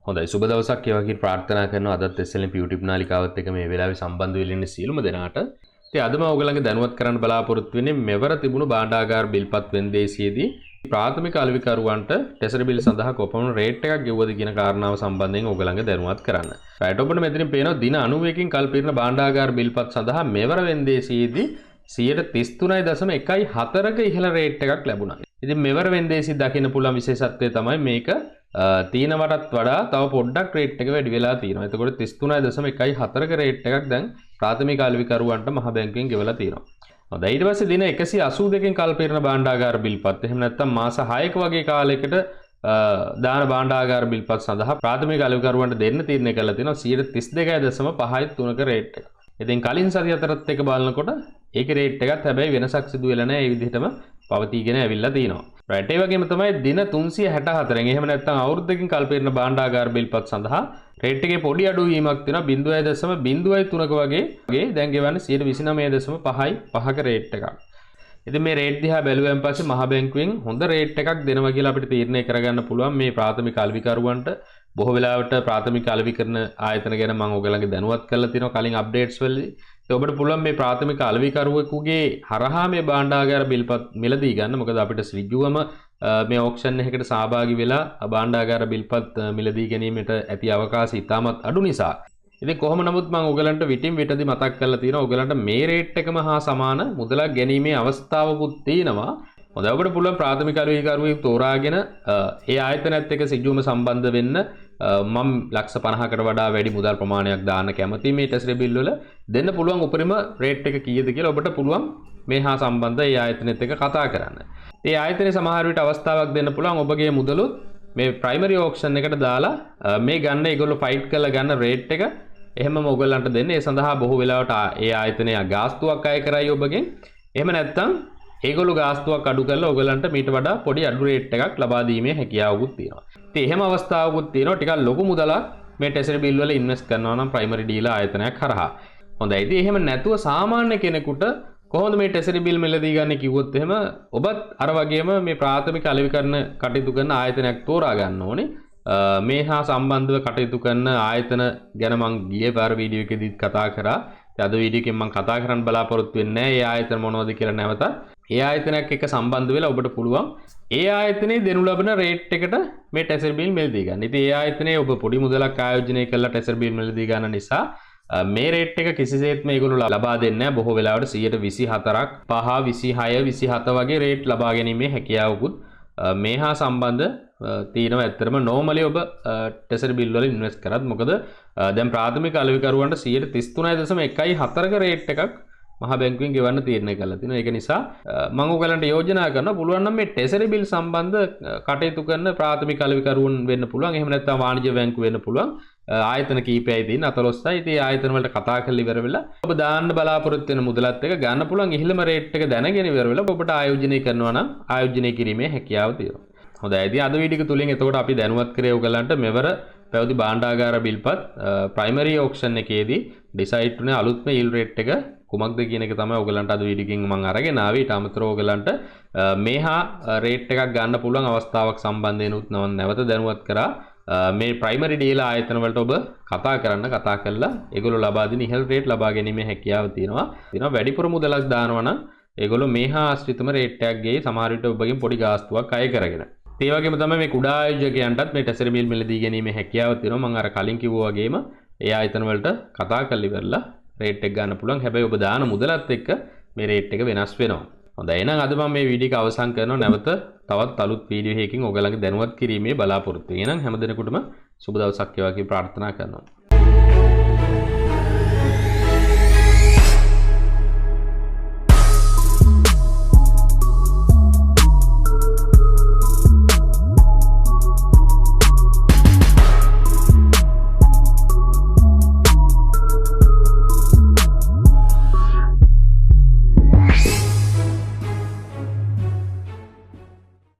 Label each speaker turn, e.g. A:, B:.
A: හොඳයි සුබ දවසක් ඒ වගේ ප්‍රාර්ථනා කරනවා අදත් SLM YouTube නාලිකාවත් එක්ක මේ වෙලාවේ සම්බන්ධ වෙලා ඉන්න සියලුම දෙනාට. ඉතින් අද මම ඔයගලන්ගේ දැනුවත් කරන්න බලාපොරොත්තු වෙන්නේ මෙවර තිබුණු භාණ්ඩාගාර බිල්පත් වෙන්දේසියේදී ප්‍රාථමික අලෙවිකරුවන්ට ටෙසරි බිල් සඳහා කොපමණ රේට් එකක් ගෙවුවද කියන කාරණාව සම්බන්ධයෙන් ඔයගලන්ගේ දැනුවත් කරන්න. රයිට් ඔබට මෙතනින් පේනවා දින 90කින් කල්පිරන භාණ්ඩාගාර බිල්පත් සඳහා මෙවර වෙන්දේසියේදී 33.14ක ඉහළ රේට් එකක් ලැබුණා. ඉතින් මෙවර වෙන්දේසිය දකින්න පුළුවන් විශේෂත්වය තමයි මේක තීනවටත් වඩා තව පොඩ්ඩක් රේට් එක වැඩි වෙලා තියෙනවා. එතකොට 33.14ක රේට් එකක් දැන් ප්‍රාථමික අලෙවිකරුවන්ට මහ බැංකුවෙන් ගෙවලා තියෙනවා. හොඳයි ඊට පස්සේ දින 182කින් කල්පිරන භාණ්ඩාගාර බිල්පත් එහෙම නැත්නම් මාස 6ක වගේ කාලයකට දාන භාණ්ඩාගාර බිල්පත් සඳහා ප්‍රාථමික අලෙවිකරුවන්ට දෙන්න තීරණය කරලා තියෙනවා 32.53ක රේට් එක. ඉතින් කලින් සතිය අතරත් එක බලනකොට ඒකේ රේට් එකත් හැබැයි වෙනසක් සිදු වෙලා නැහැ. ඒ විදිහටම පවතීගෙන ඇවිල්ලා තියෙනවා. රයිට් ඒ වගේම තමයි දින 364න් එහෙම නැත්නම් අවුරුද්දකින් කල්පිරන භාණ්ඩාගාර බිල්පත් සඳහා රේට් එකේ පොඩි අඩුවීමක් තියෙනවා 0.03ක වගේ දැන් ගෙවන්නේ 29.5ක රේට් එකක්. ඉතින් මේ රේට් දිහා බැලුවෙන් පස්සේ මහ බැංකුවෙන් හොඳ රේට් එකක් දෙනවා කියලා අපිට තීරණය කරගන්න පුළුවන් මේ ප්‍රාථමික අලෙවිකරුවන්ට. බොහෝ වෙලාවට ප්‍රාථමික අලෙවිකරණ ආයතන ගැන මම ඔයගලන්ගේ දැනුවත් කරලා තියෙනවා කලින් අප්ඩේට්ස් වලදී. ඒ ඔබට පුළුවන් මේ ප්‍රාථමික අලෙවිකරුවෙකුගේ හරහා මේ භාණ්ඩාගාර බිල්පත් මිලදී ගන්න. මොකද අපිට ඍජුවම මේ ඔක්ෂන් එකකට සහභාගී වෙලා භාණ්ඩාගාර බිල්පත් මිලදී ගැනීමට ඇති අවකාශය ඉතාමත් අඩු නිසා. ඉතින් කොහොම නමුත් මම ඔයගලන්ට විටින් විටදී මතක් කරලා තියෙනවා ඔයගලන්ට මේ රේට් එකම හා සමාන මුදලක් ගැනීමේ අවස්ථාවකුත් තියෙනවා. හොඳයි ඔබට පුළුවන් ප්‍රාථමික අලෙවිකරුවෙක් තෝරාගෙන ඒ ආයතනයත් එක්ක සිජුවම සම්බන්ධ වෙන්න. මම ලක්ෂ 50කට වඩා වැඩි මුදල් ප්‍රමාණයක් දාන්න කැමතියි මේ ටෙසරි බිල් වල දෙන්න පුළුවන් උපරිම රේට් එක කීයද කියලා ඔබට පුළුවන් මේ හා සම්බන්ධ ඒ ආයතනෙත් එක්ක කතා කරන්න. ඒ ආයතනයේ සමහර විට අවස්ථාවක් දෙන්න පුළුවන් ඔබගේ මුදලුත් මේ ප්‍රයිමරි ඔක්ෂන් එකට දාලා මේ ගන්න ඒගොල්ලෝ ෆයිට් කරලා ගන්න රේට් එක එහෙමම ඔයගොල්ලන්ට දෙන්න. ඒ සඳහා බොහෝ වෙලාවට ඒ ආයතනය ගාස්තුවක් අය කරයි ඔබගෙන්. එහෙම නැත්නම් ඒගොල්ලෝ ගාස්තුවක් අඩු කරලා ඔයගලන්ට මීට වඩා පොඩි අඩු රේට් එකක් ලබා දීමේ හැකියාවකුත් තියෙනවා. ඉතින් එහෙම අවස්ථාවකුත් තියෙනවා ටිකක් ලොකු මුදලක් මේ ටෙසරි බිල් වල ඉන්වෙස්ට් කරනවා නම් ප්‍රයිමරි ඩීලර් ආයතනයක් හරහා. හොඳයි. ඉතින් එහෙම නැතුව සාමාන්‍ය කෙනෙකුට කොහොමද මේ ටෙසරි බිල් මිලදී ගන්න කිව්වොත් එහෙම ඔබත් අර වගේම මේ ප්‍රාථමික අලෙවිකරණ කටයුතු කරන ආයතනයක් තෝරා ගන්න ඕනේ. මේ හා සම්බන්ධව කටයුතු කරන ආයතන ගැන මම ගියේ පාර වීඩියෝ එකේදීත් කතා කරා. අද වීඩියෝ එකෙන් මම කතා කරන්න බලාපොරොත්තු වෙන්නේ නැහැ. ඒ ආයතන මොනවද කියලා නැවතත් ඒ ආයතනයක් එක්ක සම්බන්ධ වෙලා ඔබට පුළුවන් ඒ ආයතනයේ දෙනු ලබන රේට් එකට මේ ටෙසරි බිල් මිලදී ගන්න. ඉතින් ඒ ආයතනයේ ඔබ පොඩි මුදලක් ආයෝජනය කරලා ටෙසරි බිල් මිලදී ගන්න නිසා මේ රේට් එක කිසිසේත්ම ඒගොල්ලෝ ලබා දෙන්නේ නැහැ. බොහෝ වෙලාවට 124ක් 5 26 27 වගේ රේට් ලබා ගැනීමේ හැකියාවකුත් මේ හා සම්බන්ධ තියෙනවා. ඇත්තටම නෝමලි ඔබ ටෙසරි බිල් වල ඉන්වෙස්ට් කරත් මොකද දැන් ප්‍රාථමික අලෙවිකරුවන්ට 33.14ක රේට් එකක් මහ බැංකුවෙන් ගෙවන්න තීරණය කරලා තිනවා. ඒක නිසා මම ඔයගලන්ට යෝජනා කරනවා පුළුවන් නම් මේ ටෙසරි බිල් සම්බන්ධ කටයුතු කරන ප්‍රාථමික අලෙවිකරුවන් වෙන්න පුළුවන්. එහෙම නැත්නම් වාණිජ්‍ය බැංකුව වෙන්න පුළුවන්. ආයතන කීපයයි තියෙන 14යි. ඉතින් ආයතන වලට කතා කරලා ඉවර වෙලා ඔබ දාන්න බලාපොරොත්තු වෙන මුදලත් එක ගන්න පුළුවන් ඉහළම රේට් එක දැනගෙන ඉවර වෙලා ඔබට ආයෝජනය කරනවා නම් ආයෝජනය කිරීමේ හැකියාව තියෙනවා. හොඳයි. ඉතින් අද වීඩියෝ එක තුලින් එතකොට අපි දැනුවත් කරේ ඔයගලන්ට මෙවර පැවති භාණ්ඩාගාර බිල්පත් ප්‍රයිමරි ඔක්ෂන් එකේදී ඩිසයිඩ් වුණේ අලුත්ම yield rate එක කුමක්ද කියන එක තමයි ඔයගලන්ට අද වීඩියෝ එකෙන් මම අරගෙන ආවේ. ඊට අමතරව ඔයගලන්ට මේහා රේට් එකක් ගන්න පුළුවන් අවස්ථාවක් සම්බන්ධයෙන් උත් නැවත දැනුවත් කරා. මේ ප්‍රයිමරි ඩීලර් ආයතන වලට ඔබ කතා කරලා ඒගොල්ලෝ ලබා දෙන ඉහළ රේට් ලබා ගැනීමේ හැකියාව තියෙනවා. වැඩිපුර මුදලක් දානවා නම් ඒගොල්ලෝ මේහා ආශ්‍රිතම රේට් එකක් ගෙයි සමහර විට ඔබගෙන් පොඩි ගාස්තුවක් අය කරගෙන. ඒ වගේම තමයි මේ කුඩා ආයෝජකයන්ටත් මේ ටෙසරි බිල් මිලදී ගැනීමේ හැකියාව තියෙනවා. මම අර කලින් කිව්වා වගේම ඒ ආයතන වලට කතා කරලා ඉවරලා රේට් එක ගන්න පුළුවන්. හැබැයි ඔබ දාන මුදලත් එක්ක මේ රේට් එක වෙනස් වෙනවා. හොඳයි. එහෙනම් අද මම මේ වීඩියෝ එක අවසන් කරනවා. නැවත තවත් අලුත් වීඩියෝ එකකින් ඔයගලගේ දැනුවත් කිරීමේ බලාපොරොත්තු වෙනවා. එහෙනම් හැම දිනෙකටම සුබ දවසක් වේවා කියලා ප්‍රාර්ථනා කරනවා.